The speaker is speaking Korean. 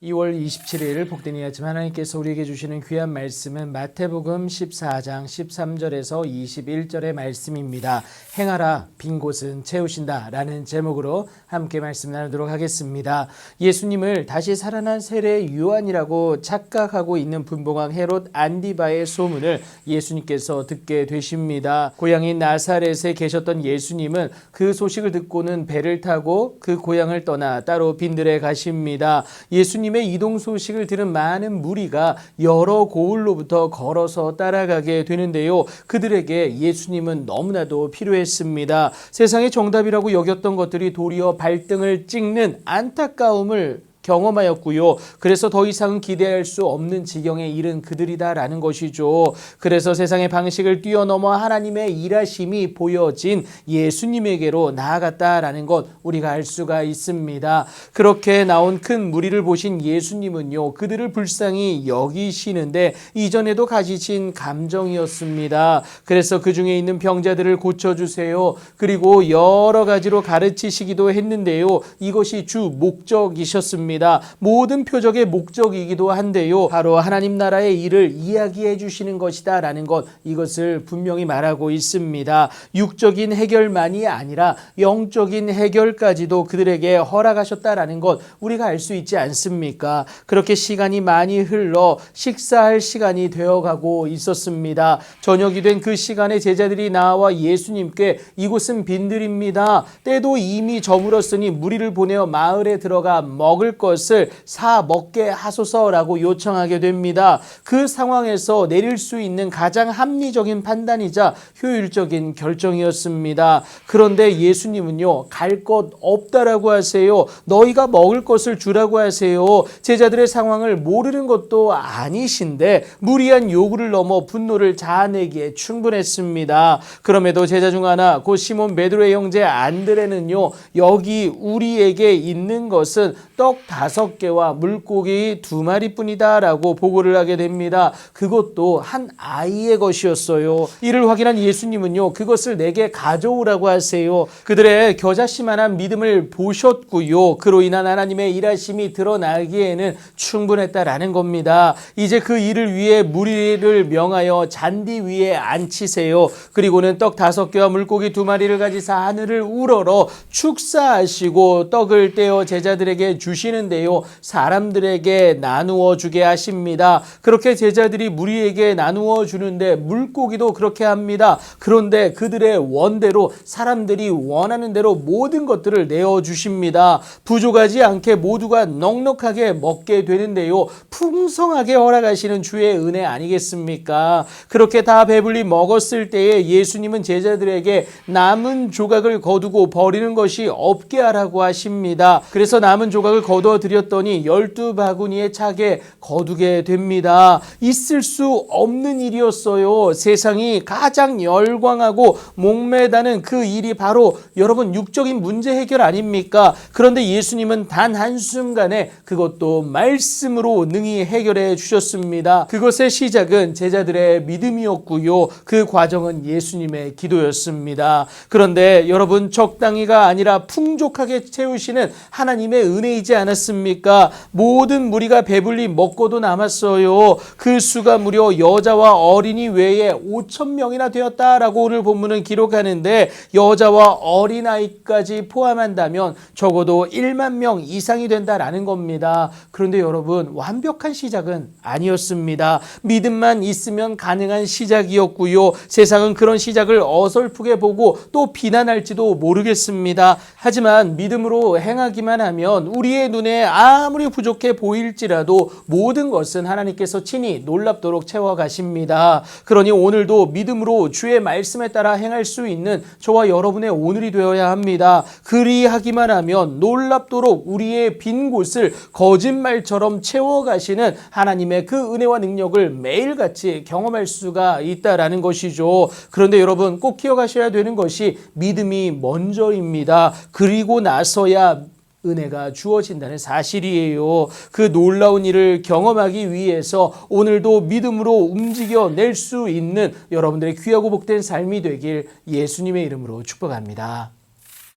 2월 27일 복된 이 아침 하나님께서 우리에게 주시는 귀한 말씀은 마태복음 14장 13절에서 21절의 말씀입니다. 행하라 빈 곳은 채우신다 라는 제목으로 함께 말씀 나누도록 하겠습니다. 예수님을 다시 살아난 세례 요한이라고 착각하고 있는 분봉왕 헤롯 안디바의 소문을 예수님께서 듣게 되십니다. 고향인 나사렛에 계셨던 예수님은 그 소식을 듣고는 배를 타고 그 고향을 떠나 따로 빈들에 가십니다. 예수님의 이동 소식을 들은 많은 무리가 여러 고을로부터 걸어서 따라가게 되는데요. 그들에게 예수님은 너무나도 필요했습니다. 세상의 정답이라고 여겼던 것들이 도리어 발등을 찍는 안타까움을 경험하였고요. 그래서 더 이상은 기대할 수 없는 지경에 이른 그들이다라는 것이죠. 그래서 세상의 방식을 뛰어넘어 하나님의 일하심이 보여진 예수님에게로 나아갔다라는 것 우리가 알 수가 있습니다. 그렇게 나온 큰 무리를 보신 예수님은요. 그들을 불쌍히 여기시는데 이전에도 가지신 감정이었습니다. 그래서 그 중에 있는 병자들을 고쳐주세요. 그리고 여러 가지로 가르치시기도 했는데요. 이것이 주 목적이셨습니다. 모든 표적의 목적이기도 한데요. 바로 하나님 나라의 일을 이야기해 주시는 것이다 라는 것, 이것을 분명히 말하고 있습니다. 육적인 해결만이 아니라 영적인 해결까지도 그들에게 허락하셨다라는 것 우리가 알 수 있지 않습니까? 그렇게 시간이 많이 흘러 식사할 시간이 되어가고 있었습니다. 저녁이 된 그 시간에 제자들이 나와 예수님께 이곳은 빈들입니다. 때도 이미 저물었으니 무리를 보내어 마을에 들어가 먹을 것을 사 먹게 하소서라고 요청하게 됩니다. 그 상황에서 내릴 수 있는 가장 합리적인 판단이자 효율적인 결정이었습니다. 그런데 예수님은요, 갈 것 없다라고 하세요. 너희가 먹을 것을 주라고 하세요. 제자들의 상황을 모르는 것도 아니신데 무리한 요구를 넘어 분노를 자아내기에 충분했습니다. 그럼에도 제자 중 하나 곧 시몬 베드로의 형제 안드레는요, 여기 우리에게 있는 것은 떡 5개와 물고기 2마리뿐이다 라고 보고를 하게 됩니다. 그것도 한 아이의 것이었어요. 이를 확인한 예수님은요, 그것을 내게 가져오라고 하세요. 그들의 겨자씨만한 믿음을 보셨고요. 그로 인한 하나님의 일하심이 드러나기에는 충분했다라는 겁니다. 이제 그 일을 위해 무리를 명하여 잔디 위에 앉히세요. 그리고는 떡 5개와 물고기 2마리를 가지사 하늘을 우러러 축사하시고 떡을 떼어 제자들에게 주시는데요. 사람들에게 나누어 주게 하십니다. 그렇게 제자들이 무리에게 나누어 주는데 물고기도 그렇게 합니다. 그런데 그들의 원대로 사람들이 원하는 대로 모든 것들을 내어 주십니다. 부족하지 않게 모두가 넉넉하게 먹게 되는데요. 풍성하게 허락하시는 주의 은혜 아니겠습니까? 그렇게 다 배불리 먹었을 때에 예수님은 제자들에게 남은 조각을 거두고 버리는 것이 없게 하라고 하십니다. 그래서 남은 조각을 거두어 드렸더니 12바구니에 차게 거두게 됩니다. 있을 수 없는 일이었어요. 세상이 가장 열광하고 목매다는 그 일이 바로 여러분 육적인 문제 해결 아닙니까? 그런데 예수님은 단 한순간에 그것도 말씀으로 능히 해결해 주셨습니다. 그것의 시작은 제자들의 믿음이었고요. 그 과정은 예수님의 기도였습니다. 그런데 여러분 적당히가 아니라 풍족하게 채우시는 하나님의 은혜이지 않았습니까? 모든 무리가 배불리 먹고도 남았어요. 그 수가 무려 여자와 어린이 외에 5,000명이나 되었다라고 오늘 본문은 기록하는데 여자와 어린아이까지 포함한다면 적어도 1만 명 이상이 된다라는 겁니다. 그런데 여러분 완벽한 시작은 아니었습니다. 믿음만 있으면 가능한 시작이었고요. 세상은 그런 시작을 어설프게 보고 또 비난할지도 모르겠습니다. 하지만 믿음으로 행하기만 하면 우리의 눈에 아무리 부족해 보일지라도 모든 것은 하나님께서 친히 놀랍도록 채워가십니다. 그러니 오늘도 믿음으로 주의 말씀에 따라 행할 수 있는 저와 여러분의 오늘이 되어야 합니다. 그리하기만 하면 놀랍도록 우리의 빈 곳을 거짓말처럼 채워가시는 하나님의 그 은혜와 능력을 매일같이 경험할 수가 있다라는 것이죠. 그런데 여러분 꼭 기억하셔야 되는 것이 믿음이 먼저입니다. 그리고 나서야 은혜가 주어진다는 사실이에요. 그 놀라운 일을 경험하기 위해서 오늘도 믿음으로 움직여낼 수 있는 여러분들의 귀하고 복된 삶이 되길 예수님의 이름으로 축복합니다.